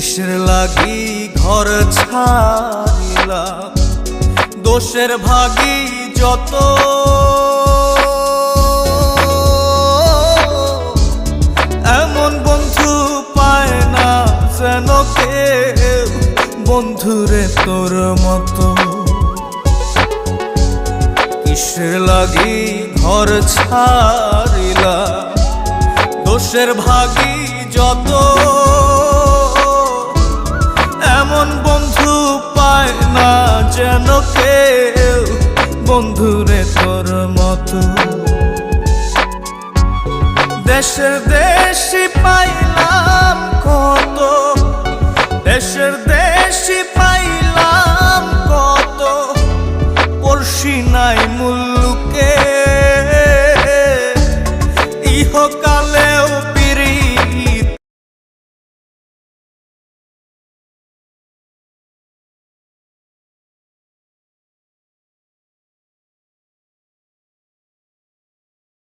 কিসের লাগি ঘর ছাড়িলাম, দোষের ভাগী যত, এমন বন্ধু পায় না যেন কেউ, বন্ধুরে তোর মতো। কিসের লাগি ঘর ছাড়িলাম, দোষের ভাগী যত, এমন বন্ধু পায় না যেন কেউ, বন্ধুরে তোর মতো। দেশের দেশি পাইলাম